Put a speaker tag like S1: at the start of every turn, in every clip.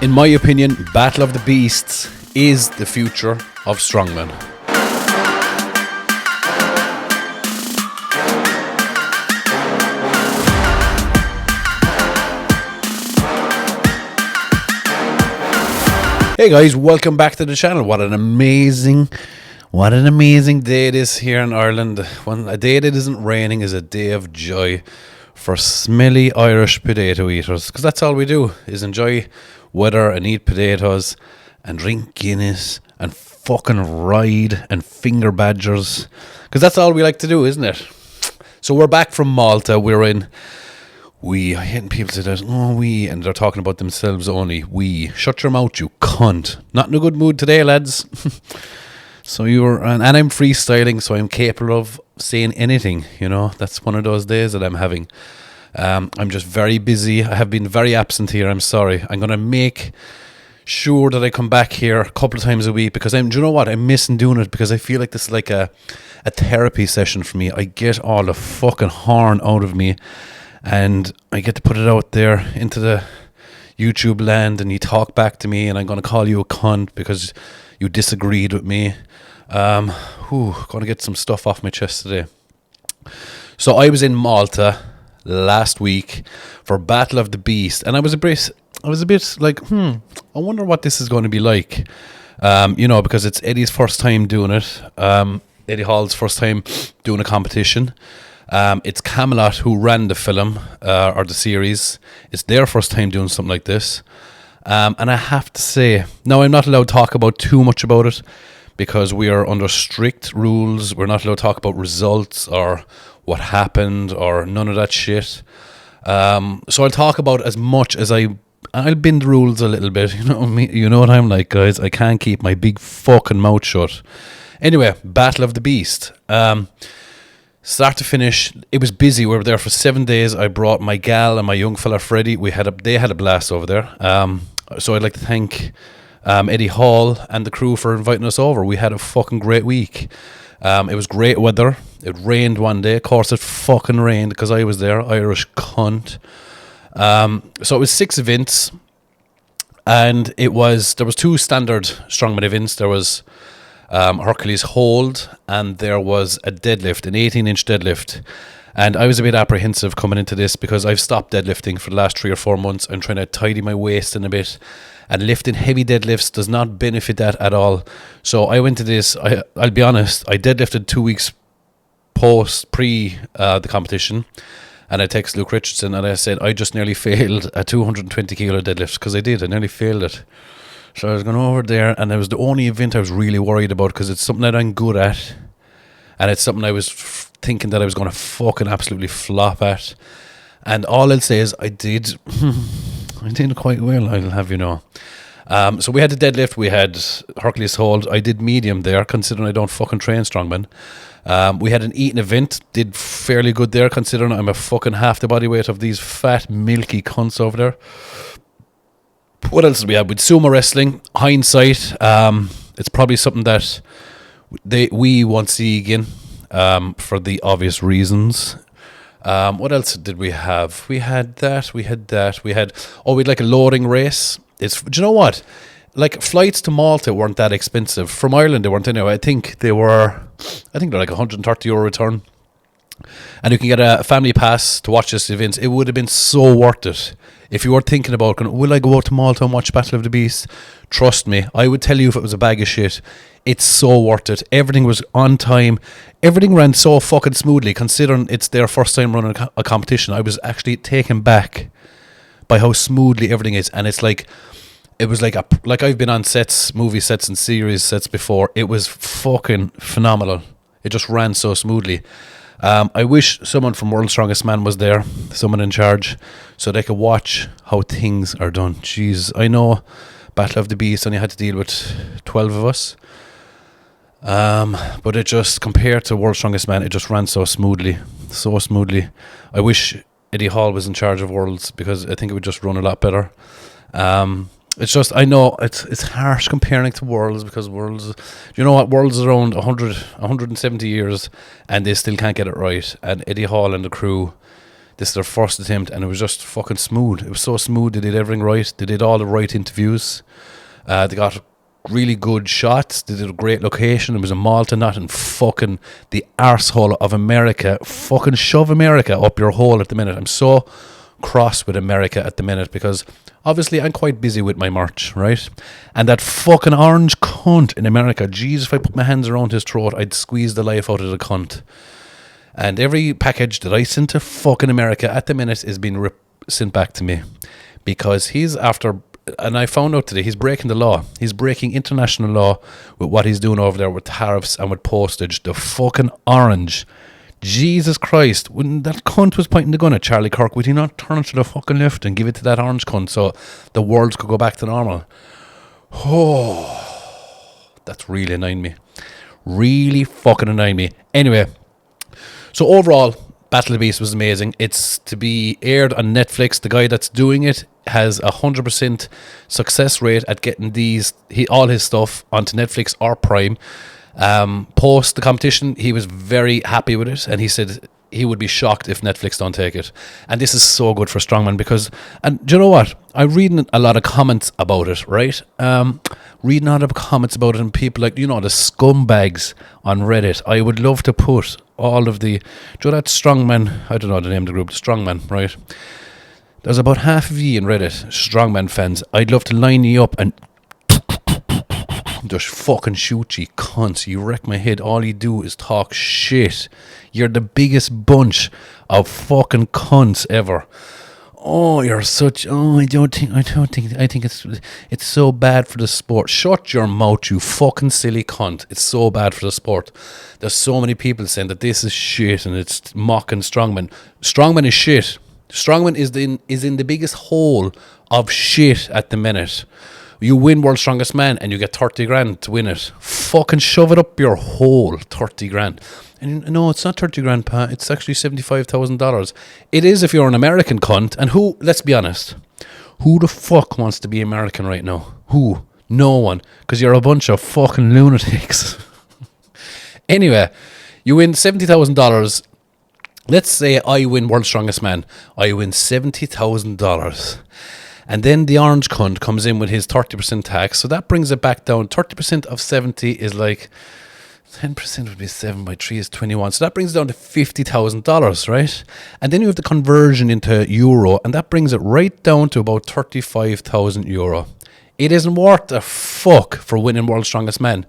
S1: In my opinion, Battle of the Beasts is the future of strongman. Hey guys, welcome back to the channel. What an amazing day it is here in Ireland. A day that isn't raining is a day of joy for smelly Irish potato eaters, because that's all we do is enjoy weather and eat potatoes and drink Guinness and fucking ride and finger badgers, because that's all we like to do, isn't it? So we're back from Malta. We're in I hate people say that, and they're talking about themselves only. Shut your mouth, you cunt. Not in a good mood today, lads. So and I'm freestyling, so I'm capable of saying anything, That's one of those days that I'm having. I'm just very busy. I have been very absent here. I'm sorry. I'm going to make sure that I come back here a couple of times a week, because do you know what? I'm missing doing it, because I feel like this is like a therapy session for me. I get all the fucking horn out of me, and I get to put it out there into the YouTube land, and you talk back to me, and I'm going to call you a cunt because you disagreed with me. Going to get some stuff off my chest today. So I was in Malta last week for Battle of the Beast, and I was a bit like, I wonder what this is going to be like. Because it's Eddie's first time doing it. Eddie Hall's first time doing a competition. It's Camelot who ran the film or the series. It's their first time doing something like this. And I have to say, now I'm not allowed to talk about too much about it, because we are under strict rules. We're not allowed to talk about results or what happened or none of that shit. So I'll talk about as much as I'll bend the rules a little bit. You know what I'm like, guys. I can't keep my big fucking mouth shut. Anyway, Battle of the Beast. Start to finish, it was busy. We were there for 7 days. I brought my gal and my young fella Freddie. They had a blast over there. So I'd like to thank Eddie Hall and the crew for inviting us over. We had a fucking great week. It was great weather. It rained one day. Of course, it fucking rained because I was there, Irish cunt. So it was 6 events, and there was 2 standard strongman events. There was Hercules hold, and there was a deadlift, an 18-inch deadlift. And I was a bit apprehensive coming into this, because I've stopped deadlifting for the last 3 or 4 months. I'm trying to tidy my waist in a bit, and lifting heavy deadlifts does not benefit that at all. So I went to this, I'll be honest, I deadlifted 2 weeks pre the competition, and I texted Luke Richardson and I said I just nearly failed a 220 kilo deadlift, because I nearly failed it. So I was going over there, and it was the only event I was really worried about, because it's something that I'm good at, and it's something I was thinking that I was going to fucking absolutely flop at. And all I'll say is I did quite well, I'll have you know. So we had the deadlift, we had Hercules hold. I did medium there, considering I don't fucking train strongman. We had an eating event, did fairly good there, considering I'm a fucking half the body weight of these fat, milky cunts over there. What else did we have? With sumo wrestling, hindsight, it's probably something that we won't see again, for the obvious reasons. What else did we have? We had we'd like a loading race. Do you know what? Like, flights to Malta weren't that expensive. From Ireland they weren't anyway. I think they're like €130 return. And you can get a family pass to watch this event. It would have been so worth it. If you were thinking about, will I go out to Malta and watch Battle of the Beast? Trust me, I would tell you if it was a bag of shit. It's so worth it. Everything was on time. Everything ran so fucking smoothly, considering it's their first time running a competition. I was actually taken back by how smoothly everything is. And it was like I've been on sets, movie sets and series sets before. It was fucking phenomenal. It just ran so smoothly. I wish someone from World's Strongest Man was there, someone in charge, so they could watch how things are done. Jeez, I know Battle of the Beast only had to deal with 12 of us, but it just, compared to World's Strongest Man, it just ran so smoothly. I wish Eddie Hall was in charge of Worlds, because I think it would just run a lot better. It's just, I know it's harsh comparing to Worlds, because Worlds, you know what, Worlds is around 170 years and they still can't get it right. And Eddie Hall and the crew, This is their first attempt, and it was just fucking smooth. It was so smooth. They did everything right. They did all the right interviews. They got really good shots. They did a great location. It was in Malta, not in fucking the arsehole of America. Fucking shove America up your hole at the minute. I'm so cross with America at the minute because obviously I'm quite busy with my merch, right? And that fucking orange cunt in America, jeez, if I put my hands around his throat, I'd squeeze the life out of the cunt. And every package that I send to fucking America at the minute is being sent back to me because he's after, and I found out today, he's breaking the law. He's breaking international law with what he's doing over there with tariffs and with postage. The fucking orange. Jesus Christ. When that cunt was pointing the gun at Charlie Kirk, would he not turn to the fucking left and give it to that orange cunt so the world could go back to normal? Oh, that's really annoying me. Really fucking annoying me. Anyway, so overall, Battle of the Beast was amazing. It's to be aired on Netflix. The guy that's doing it has 100% success rate at getting all his stuff onto Netflix or Prime. Post the competition, he was very happy with it, and he said he would be shocked if Netflix don't take it. And this is so good for Strongman because, and do you know what? I'm reading a lot of comments about it, right? Reading a lot of comments about it, and people like, the scumbags on Reddit. I would love to put all of the, do you know that Strongman, I don't know the name of the group, Strongman, right? There's about half of you in Reddit, Strongman fans. I'd love to line you up and just fucking shoot you cunts. You wreck my head. All you do is talk shit. You're the biggest bunch of fucking cunts ever. Oh, you're such. Oh, I think it's so bad for the sport. Shut your mouth, you fucking silly cunt. It's so bad for the sport. There's so many people saying that this is shit and it's mocking Strongman. Strongman is shit. Strongman is in the biggest hole of shit at the minute. You win World's Strongest Man and you get 30 grand to win it. Fucking shove it up your hole, 30 grand. And no, it's not 30 grand, Pat. It's actually $75,000. It is if you're an American cunt. And who, let's be honest, who the fuck wants to be American right now? Who? No one. Because you're a bunch of fucking lunatics. Anyway, you win $70,000. Let's say I win World's Strongest Man. I win $70,000. And then the orange cunt comes in with his 30% tax. So that brings it back down. 30% of 70 is like, 10% would be 7 by 3 is 21. So that brings it down to $50,000, right? And then you have the conversion into euro. And that brings it right down to about 35,000 euro. It isn't worth a fuck for winning World's Strongest Man.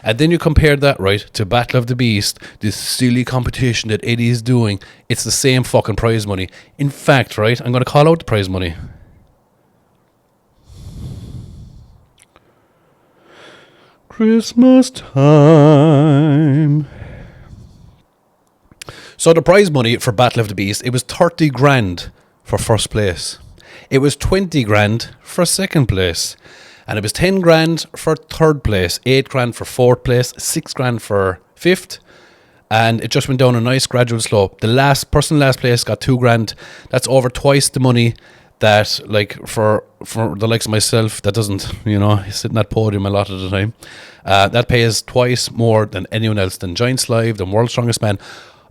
S1: And then you compare that, right, to Battle of the Beast, this silly competition that Eddie is doing. It's the same fucking prize money. In fact, right, I'm going to call out the prize money. Christmas time. So the prize money for Battle of the Beast, it was 30 grand for first place. It was 20 grand for second place. And it was 10 grand for third place, 8 grand for fourth place, 6 grand for fifth. And it just went down a nice gradual slope. The last place got 2 grand. That's over twice the money that, like, for the likes of myself, that doesn't, sit in that podium a lot of the time. That pays twice more than anyone else, than Giants Live, than World's Strongest Man.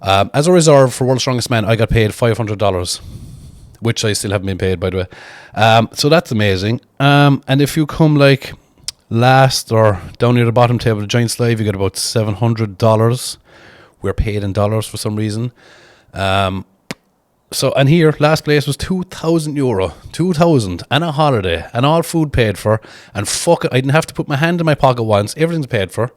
S1: As a reserve for World's Strongest Man, I got paid $500, which I still haven't been paid, by the way. So that's amazing. And if you come like last or down near the bottom table of Giants Live, you get about $700. We're paid in dollars for some reason. So, and here, last place was 2,000 euro, 2,000 and a holiday and all food paid for. And fuck it, I didn't have to put my hand in my pocket once. Everything's paid for.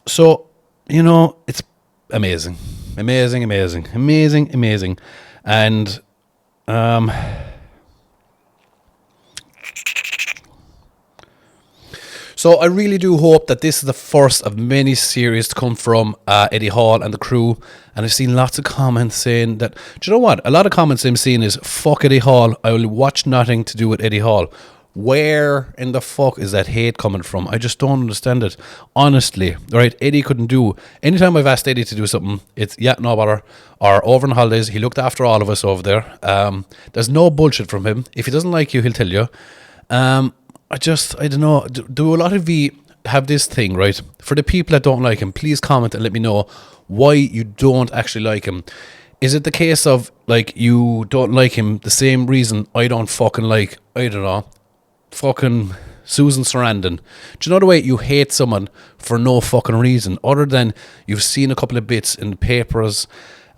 S1: So, it's amazing. Amazing. And, so I really do hope that this is the first of many series to come from Eddie Hall and the crew. And I've seen lots of comments saying that, do you know what? A lot of comments I'm seeing is, fuck Eddie Hall. I will watch nothing to do with Eddie Hall. Where in the fuck is that hate coming from? I just don't understand it. Honestly, right? Eddie couldn't do, anytime I've asked Eddie to do something, it's, no bother. Or over on holidays, he looked after all of us over there. There's no bullshit from him. If he doesn't like you, he'll tell you. I don't know. Do a lot of you have this thing, right? For the people that don't like him, please comment and let me know why you don't actually like him. Is it the case of like you don't like him the same reason I don't fucking like, I don't know, fucking Susan Sarandon? Do you know the way you hate someone for no fucking reason other than you've seen a couple of bits in the papers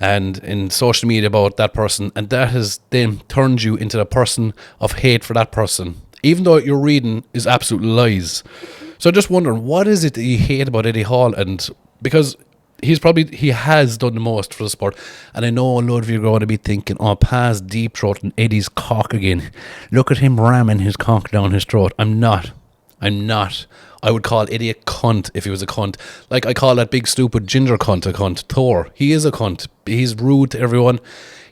S1: and in social media about that person, and that has then turned you into the person of hate for that person, even though your reading is absolute lies. So I'm just wondering, what is it that you hate about Eddie Hall? And because he has done the most for the sport, and I know a load of you are going to be thinking, oh, Paz deep throating Eddie's cock again. Look at him ramming his cock down his throat. I'm not. I would call Eddie a cunt if he was a cunt. Like I call that big stupid ginger cunt a cunt. Thor, he is a cunt. He's rude to everyone.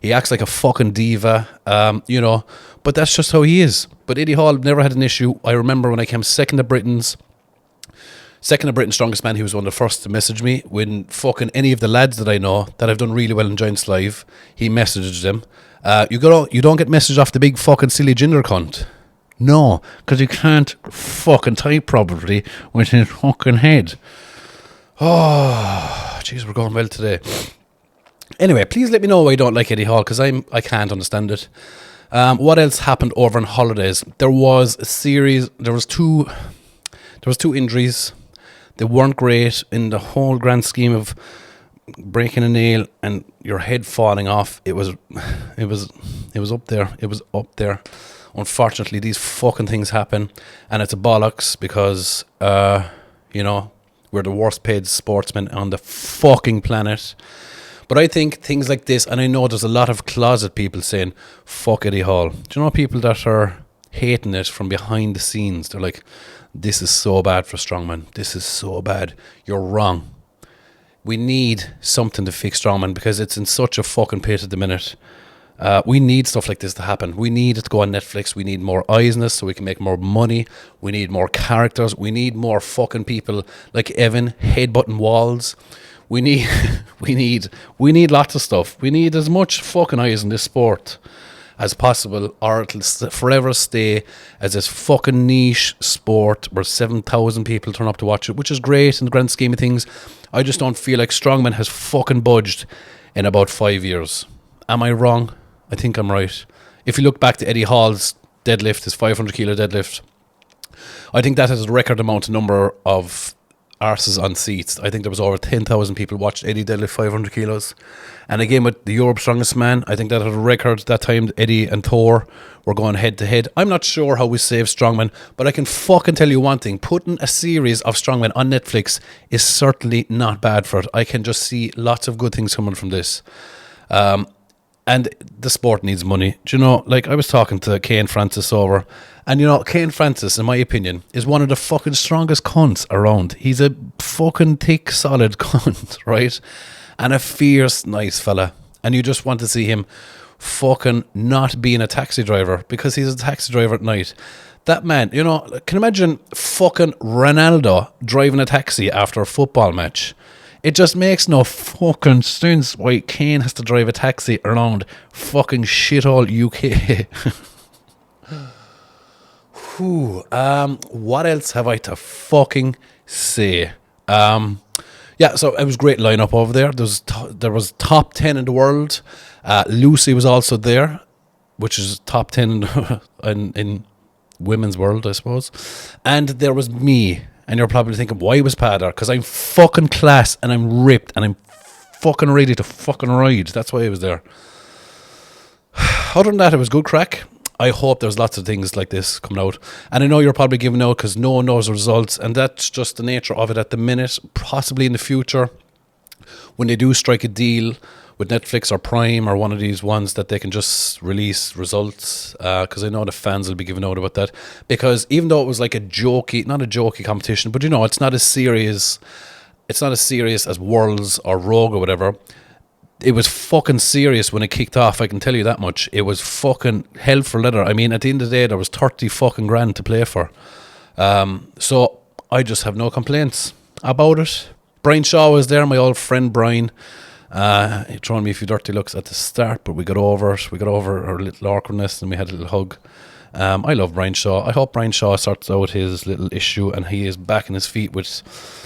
S1: He acts like a fucking diva, but that's just how he is. But Eddie Hall never had an issue. I remember when I came second of Britain's Strongest Man, he was one of the first to message me. When fucking any of the lads that I know that have done really well in Giants Live, he messaged them. You don't get messaged off the big fucking silly ginger cunt. No, because you can't fucking type properly with his fucking head. Oh, jeez, we're going well today. Anyway, please let me know why you don't like Eddie Hall, because I can't understand it. What else happened over on holidays? There was two injuries. They weren't great in the whole grand scheme of breaking a nail and your head falling off. It was up there. It was up there. Unfortunately, these fucking things happen, and it's a bollocks because we're the worst paid sportsmen on the fucking planet. But I think things like this, and I know there's a lot of closet people saying, fuck Eddie Hall. Do you know people that are hating it from behind the scenes? They're like, this is so bad for strongman. This is so bad. You're wrong. We need something to fix strongman because it's in such a fucking pit at the minute. We need stuff like this to happen. We need it to go on Netflix. We need more eyes in this so we can make more money. We need more characters. We need more fucking people like Evan headbutting walls. We need lots of stuff. We need as much fucking eyes in this sport as possible, or it'll forever stay as this fucking niche sport where 7,000 people turn up to watch it, which is great in the grand scheme of things. I just don't feel like strongman has fucking budged in about 5 years. Am I wrong? I think I'm right. If you look back to Eddie Hall's deadlift, his 500 kilo deadlift, I think that has a record amount number of arses on seats. I think there was over 10,000 people watched Eddie deadlift 500 kilos. And again with the Europe Strongest Man, I think that had a record that time. Eddie and Thor were going head to head. I'm not sure how we save strongman, but I can fucking tell you one thing. Putting a series of strongmen on Netflix is certainly not bad for it. I can just see lots of good things coming from this. And the sport needs money. Do you know, like I was talking to Kane Francis over, and Kane Francis, in my opinion, is one of the fucking strongest cunts around. He's a fucking thick, solid cunt, right? And a fierce, nice fella. And you just want to see him fucking not being a taxi driver, because he's a taxi driver at night. That man, can you imagine fucking Ronaldo driving a taxi after a football match? It just makes no fucking sense why Kane has to drive a taxi around fucking shithole UK. What else have I to fucking say? So it was a great lineup over there. There was top 10 in the world. Lucy was also there, which is top 10 in women's world, I suppose. And there was me. And you're probably thinking, why was Pat there? Because I'm fucking class and I'm ripped and I'm fucking ready to fucking ride. That's why I was there. Other than that, it was good crack. I hope there's lots of things like this coming out. And I know you're probably giving out because no one knows the results. And that's just the nature of it at the minute. Possibly in the future, when they do strike a deal with Netflix or Prime or one of these ones, that they can just release results, because I know the fans will be giving out about that, because even though it was like not a jokey competition, but it's not as serious as Worlds or Rogue or whatever. It was fucking serious when it kicked off, I can tell you that much. It was fucking hell for leather. I mean, at the end of the day, there was 30 fucking grand to play for. So I just have no complaints about it. Brian Shaw was there, my old friend Brian. He thrown me a few dirty looks at the start, but we got over it. We got over our little awkwardness and we had a little hug. I love Brian Shaw. I hope Brian Shaw sorts out his little issue and he is back on his feet with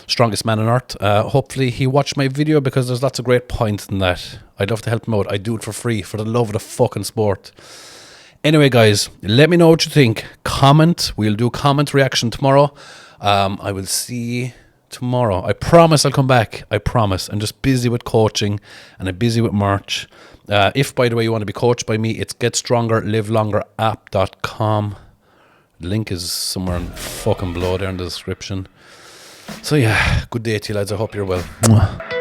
S1: Strongest Man on Earth. Hopefully he watched my video, because there's lots of great points in that. I'd love to help him out. I do it for free, for the love of the fucking sport. Anyway, guys, let me know what you think. Comment. We'll do comment reaction tomorrow. I will see tomorrow. I promise I'll come back. I promise. I'm just busy with coaching and I'm busy with merch. If, by the way, you want to be coached by me, it's getstrongerlivelongerapp.com. Link is somewhere fucking below there in the description. So yeah, good day to you lads. I hope you're well. Mwah.